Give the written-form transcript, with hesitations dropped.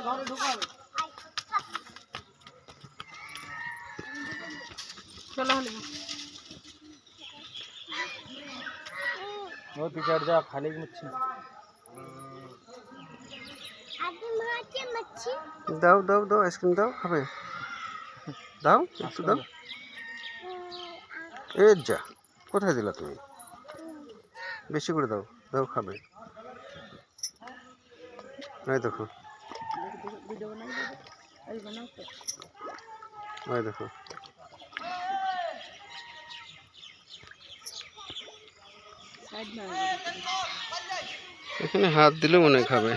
ঘরে ঢুকাবে चलो वो तू चढ़ जा खाली मच्छी दाओ दाओ दाओ आइसक्रीम दाओ खाबे दाओ একটু দাও এই যা কোথায় দিলা তুমি বেশি করে দাও দাও খাবে এই দেখো এই দেখো এখানে হাত দিলে মনে খাবে